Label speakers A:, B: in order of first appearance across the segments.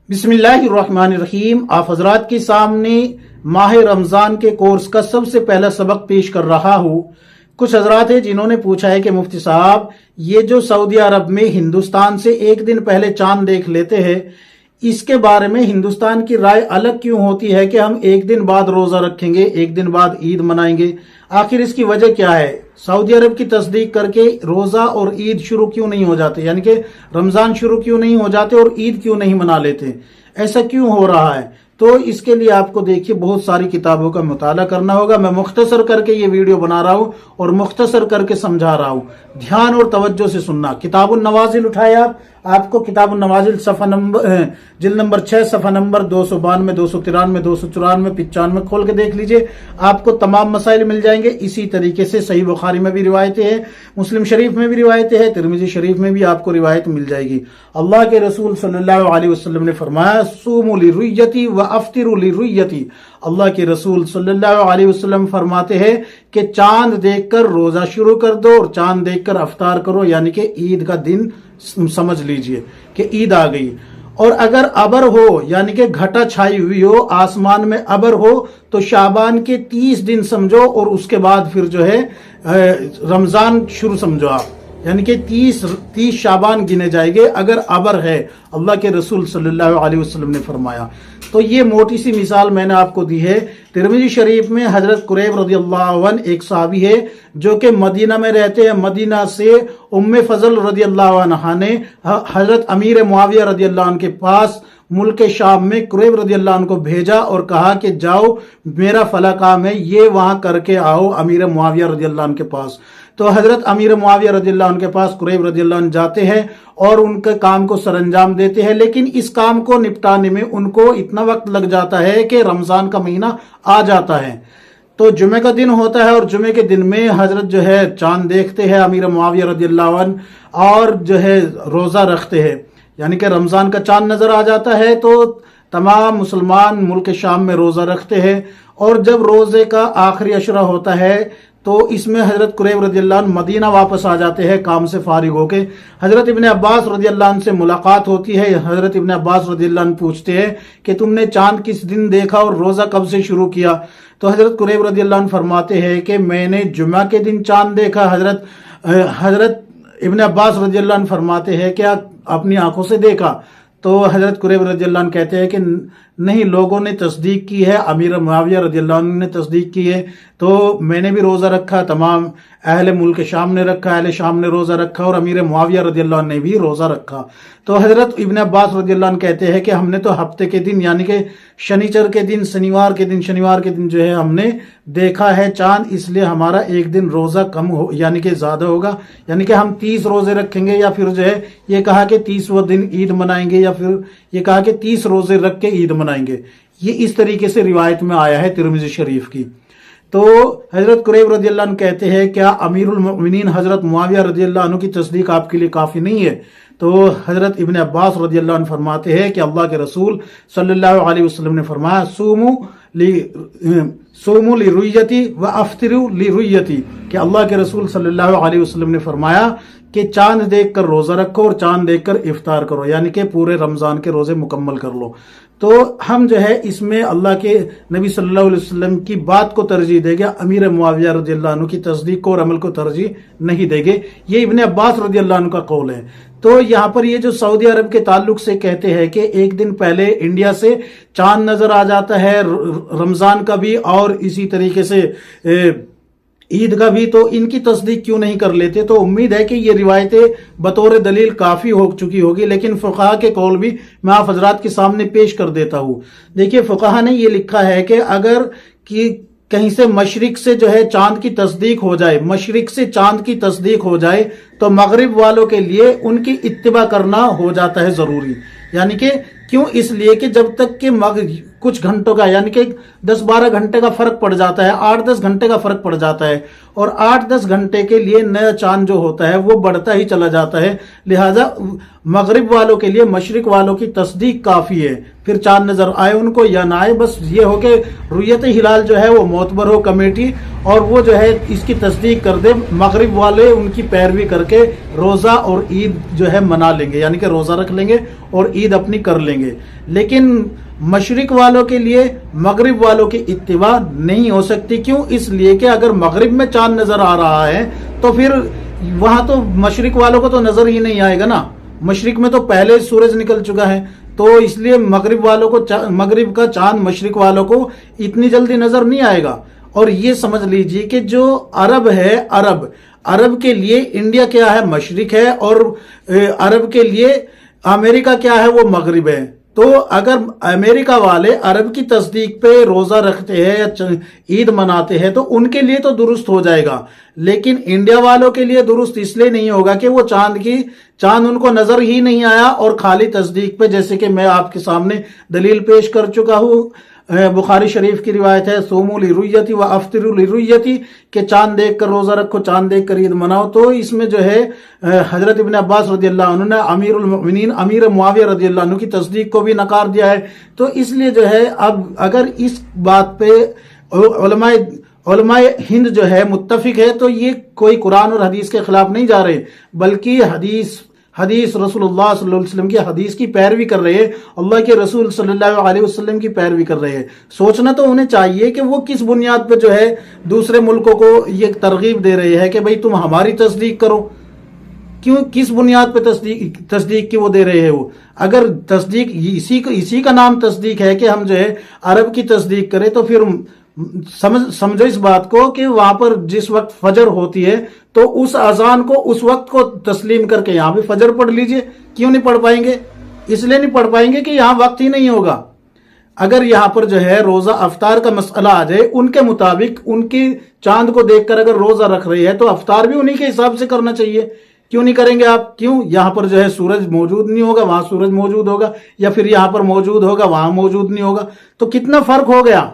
A: बिस्मिल्लाहिर्रहमानिर्रहीम। आप हजरात के सामने माह रमजान के कोर्स का सबसे पहला सबक पेश कर रहा हूँ। कुछ हजरात हैं जिन्होंने पूछा है कि मुफ्ती साहब, ये जो सऊदी अरब में हिंदुस्तान से एक दिन पहले चांद देख लेते हैं, इसके बारे में हिंदुस्तान की राय अलग क्यों होती है कि हम एक दिन बाद रोजा रखेंगे, एक दिन बाद ईद मनाएंगे? आखिर इसकी वजह क्या है? सऊदी अरब की तस्दीक करके रोजा और ईद शुरू क्यों नहीं हो जाते, यानी कि रमजान शुरू क्यों नहीं हो जाते और ईद क्यों नहीं मना लेते? ऐसा क्यों हो रहा है? तो इसके लिए आपको देखिए बहुत सारी किताबों का मुताला करना होगा। मैं मुख्तसर करके ये वीडियो बना रहा हूँ और मुख्तसर करके समझा रहा हूँ। ध्यान और तवज्जो से सुनना। किताबुन नवाजिल उठाए आपको किताबुन नवाजिल सफ़ा नंबर जिल्द नंबर 6 सफ़ा नंबर 292, 293, 294, 95 खोल के देख लीजिए। आपको तमाम मसाइल मिल जाएंगे। इसी तरीके से सही बुखारी में भी रिवायतें हैं, मुस्लिम शरीफ में भी रिवायतें हैं, तिरमिज़ी शरीफ में भी आपको रिवायत मिल जाएगी। अल्लाह के रसूल सल्लल्लाहु अलैहि वसल्लम ने फरमाया, सूमू लिरुय्यती व अफ्तिरू लिरुय्यती। अल्लाह के रसूल सल्लल्लाहु अलैहि वसल्लम फरमाते हैं कि चांद देखकर रोजा शुरू कर दो और चांद देखकर अफ्तार करो, यानी कि ईद का दिन समझ लीजिए कि ईद आ गई। और अगर अबर हो, यानी कि घटा छाई हुई हो, आसमान में अबर हो, तो शाबान के 30 दिन समझो और उसके बाद फिर जो है रमजान शुरू समझो आप, यानी कि 30 शाबान गिने जाएंगे अगर अबर है। अल्लाह के रसूल सल्लल्लाहु अलैहि वसल्लम ने फरमाया। तो ये मोटी सी मिसाल मैंने आपको दी है। तिरमिज़ी शरीफ में हजरत कुरैब रदियल्लाहु अन्हु एक सहाबी है जो कि मदीना में रहते हैं। मदीना से उम्मे फजल रदियल्लाहु अन्हा ने हजरत अमीर मुआविया रदियल्लाहु अन्हु के पास मुल्क शाम में कुरैब रदियल्लाहु अन्हु को भेजा और कहा कि जाओ, मेरा फला काम है, ये वहां करके आओ अमीर मुआविया रदियल्लाहु अन्हु के पास। तो हजरत अमीर मुआविया रदियल्लाहु अन्हु के पास कुरैब रदियल्लाहु अन्हु जाते हैं और उनके काम को सरंजाम देते हैं। लेकिन इस काम को निपटाने में उनको इतना वक्त लग जाता है कि रमजान का महीना आ जाता है। तो जुमे का दिन होता है और जुमे के दिन में हजरत जो है चांद देखते हैं अमीर मुआविया रदियल्लाहु अन्हु और जो है रोजा रखते हैं, यानी कि रमजान का चांद नजर आ जाता है। तो तमाम मुसलमान मुल्क शाम में रोजा रखते हैं और जब रोजे का आखिरी अशरा होता है तो इसमें हजरत कुरैब रदियल्लाहु अन्हु मदीना वापस आ जाते हैं काम से फारिग होके। हजरत इब्ने अब्बास रदियल्लाहु अन्हु से मुलाकात होती है। हजरत इब्ने अब्बास रदियल्लाहु अन्हु पूछते हैं कि तुमने चांद किस दिन देखा और रोजा कब से शुरू किया? तो हजरत कुरैब रदियल्लाहु अन्हु फरमाते हैं कि मैंने जुमा के दिन चांद देखा। हजरत इब्ने अब्बास रदियल्लाहु अन्हु फरमाते हैं क्या अपनी आंखों से देखा? तो हजरत कुरैब रदियल्लाहु अन्हु कहते हैं कि नहीं, लोगों ने तस्दीक की है, अमीर मुआविया रदियल्लाहु अन्हु ने तस्दीक की है, तो मैंने भी रोजा रखा, तमाम अहले मुल्क शाम ने रखा, अहले शाम ने रोजा रखा और अमीर मुआविया रदियल्लाहु अन्हु ने भी रोजा रखा। तो हजरत इब्ने अब्बास रदियल्लाहु अन्हु कहते हैं कि हमने तो हफ्ते के दिन, यानी कि शनिचर के दिन, शनिवार के दिन जो है हमने देखा है चांद, इसलिए हमारा एक दिन रोजा कम हो, यानी कि ज्यादा होगा, यानी कि हम 30 रोजे रखेंगे, या फिर जो है ये कहा कि 30वां दिन ईद मनाएंगे, या फिर ये कहा कि 30 रोजे रख के ईद मनाएंगे। ये इस तरीके से रिवायत में आया है तिरमिज़ी शरीफ की। तो हजरत कुरैब रदियल्लाहु अन्हु कहते हैं क्या अमीरुल मोमिनीन हजरत मुआविया रदियल्लाहु अन्हु की तस्दीक आपके लिए काफी नहीं है? तो हजरत इब्ने अब्बास रदियल्लाहु अन्हु फरमाते हैं कि अल्लाह के रसूल सल्लल्लाहु अलैहि वसल्लम ने फरमाया, सूमू लिरुय्यती व अफ्तिरू लिरुय्यती, कि अल्लाह के रसूल सल्लल्लाहु अलैहि वसल्लम ने फरमाया कि चांद देखकर रोजा रखो और चांद देखकर इफ्तार करो, यानी कि पूरे रमजान के रोजे मुकम्मल कर लो। तो हम जो है इसमें अल्लाह के नबी सल्लल्लाहु अलैहि वसल्लम की बात को तरजीह देंगे, अमीर मुआविया रदियल्लाहु अन्हु की तस्दीक को और अमल को तरजीह नहीं देंगे। ये इब्ने अब्बास रदियल्लाहु अन्हु का कौल है। तो यहाँ पर ये जो सऊदी अरब के ताल्लुक से कहते हैं कि एक दिन पहले इंडिया से चांद नजर आ जाता है रमजान का भी और इसी तरीके से ईद का भी, तो इनकी तस्दीक क्यों नहीं कर लेते? तो उम्मीद है कि ये रिवायतें बतौर दलील काफी हो चुकी होगी, लेकिन फुक़हा के कौल भी मैं आप हजरात के सामने पेश कर देता हूँ। देखिए, फुक़हा ने ये लिखा है कि अगर कि कहीं से मशरिक से जो है चांद की तस्दीक हो जाए, मशरिक से चांद की तस्दीक हो जाए, तो मगरिब वालों के लिए उनकी इत्तिबा करना हो जाता है जरूरी। यानी कि क्यों? इसलिए कि जब तक कि कुछ घंटों का, यानी कि 10-12 घंटे का फर्क पड़ जाता है, 8-10 घंटे का फर्क पड़ जाता है, और 8-10 घंटे के लिए नया चांद जो होता है वो बढ़ता ही चला जाता है। लिहाजा مغرب والوں کے لیے مشرق والوں کی تصدیق کافی ہے، پھر چاند نظر آئے ان کو یا نہ آئے، بس یہ ہو کہ رؤیت ہلال جو ہے وہ معتبر ہو کمیٹی، اور وہ جو ہے اس کی تصدیق کر دے، مغرب والے ان کی پیروی کر کے روزہ اور عید جو ہے منا لیں گے، یعنی کہ روزہ رکھ لیں گے اور عید اپنی کر لیں گے۔ لیکن مشرق والوں کے لیے مغرب والوں کی اتباع نہیں ہو سکتی، کیوں؟ اس لیے کہ اگر مغرب میں چاند نظر آ رہا ہے تو پھر وہاں تو مشرق والوں کو تو نظر ہی نہیں آئے گا نا، مشرق میں تو پہلے سورج نکل چکا ہے، تو اس لیے مغرب والوں کو مغرب کا چاند مشرق والوں کو اتنی جلدی نظر نہیں آئے گا۔ اور یہ سمجھ لیجئے کہ جو عرب ہے، عرب کے لیے انڈیا کیا ہے؟ مشرق ہے، اور عرب کے لیے امریکہ کیا ہے؟ وہ مغرب ہے۔ تو اگر امریکہ والے عرب کی تصدیق پہ روزہ رکھتے ہیں یا عید مناتے ہیں تو ان کے لیے تو درست ہو جائے گا، لیکن انڈیا والوں کے لیے درست اس لیے نہیں ہوگا کہ وہ چاند ان کو نظر ہی نہیں آیا، اور خالی تصدیق پہ، جیسے کہ میں آپ کے سامنے دلیل پیش کر چکا ہوں، بخاری شریف کی روایت ہے سوموا لرؤیتی و افطروا لرؤیتی، کہ چاند دیکھ کر روزہ رکھو، چاند دیکھ کر عید مناؤ۔ تو اس میں جو ہے حضرت ابن عباس رضی اللہ عنہ نے امیر المؤمنین امیر معاویہ رضی اللہ عنہ کی تصدیق کو بھی نکار دیا ہے۔ تو اس لیے جو ہے اب اگر اس بات پہ علماء ہند جو ہے متفق ہے تو یہ کوئی قرآن اور حدیث کے خلاف نہیں جا رہے، بلکہ حدیث رسول اللہ صلی اللہ علیہ وسلم کی حدیث کی پیروی کر رہے ہیں، اللہ کے رسول صلی اللہ علیہ وسلم کی پیروی کر رہے ہیں۔ سوچنا تو انہیں چاہیے کہ وہ کس بنیاد پہ جو ہے دوسرے ملکوں کو یہ ترغیب دے رہے ہیں کہ بھئی تم ہماری تصدیق کرو، کیوں؟ کس بنیاد پہ تصدیق کی وہ دے رہے ہیں؟ وہ اگر تصدیق اسی کا نام تصدیق ہے کہ ہم جو ہے عرب کی تصدیق کریں، تو پھر سمجھو اس بات کو کہ وہاں پر جس وقت فجر ہوتی ہے تو اس اذان کو اس وقت کو تسلیم کر کے یہاں بھی فجر پڑھ لیجئے۔ کیوں نہیں پڑھ پائیں گے؟ اس لیے نہیں پڑھ پائیں گے کہ یہاں وقت ہی نہیں ہوگا۔ اگر یہاں پر جو ہے روزہ افطار کا مسئلہ آ جائے، ان کے مطابق ان کی چاند کو دیکھ کر اگر روزہ رکھ رہی ہے تو افطار بھی انہی کے حساب سے کرنا چاہیے۔ کیوں نہیں کریں گے آپ؟ کیوں؟ یہاں پر جو ہے سورج موجود نہیں ہوگا، وہاں سورج موجود ہوگا، یا پھر یہاں پر موجود ہوگا وہاں موجود نہیں ہوگا، تو کتنا فرق ہو گیا؟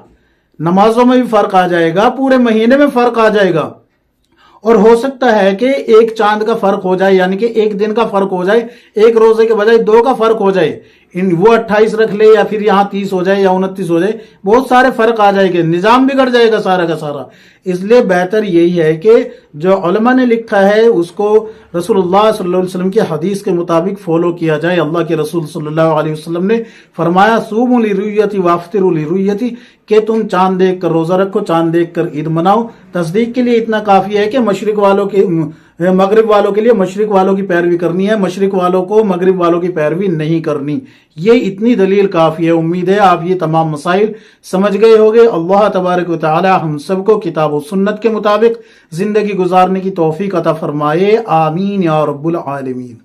A: نمازوں میں بھی فرق آ جائے گا، پورے مہینے میں فرق آ جائے گا، اور ہو سکتا ہے کہ ایک چاند کا فرق ہو جائے، یعنی کہ ایک دن کا فرق ہو جائے، ایک روزے کے بجائے 2 کا فرق ہو جائے، وہ 28 رکھ لے یا پھر یہاں 30 ہو جائے یا 29 ہو جائے، بہت سارے فرق آ جائے گے، نظام بگڑ جائے گا سارا کا سارا۔ اس لیے بہتر یہی ہے کہ جو علماء نے لکھا ہے اس کو رسول اللہ صلی اللہ علیہ وسلم کی حدیث کے مطابق فالو کیا جائے۔ اللہ کے رسول صلی اللہ علیہ وسلم نے فرمایا صوموا لرؤیتی وافطروا لرؤیتی، کہ تم چاند دیکھ کر روزہ رکھو، چاند دیکھ کر عید مناؤ۔ تصدیق کے لیے اتنا کافی ہے کہ مغرب والوں کے لیے مشرق والوں کی پیروی کرنی ہے، مشرق والوں کو مغرب والوں کی پیروی نہیں کرنی، یہ اتنی دلیل کافی ہے۔ امید ہے آپ یہ تمام مسائل سمجھ گئے ہوگے۔ اللہ تبارک و تعالی ہم سب کو کتاب و سنت کے مطابق زندگی گزارنے کی توفیق عطا فرمائے، آمین یا رب العالمین۔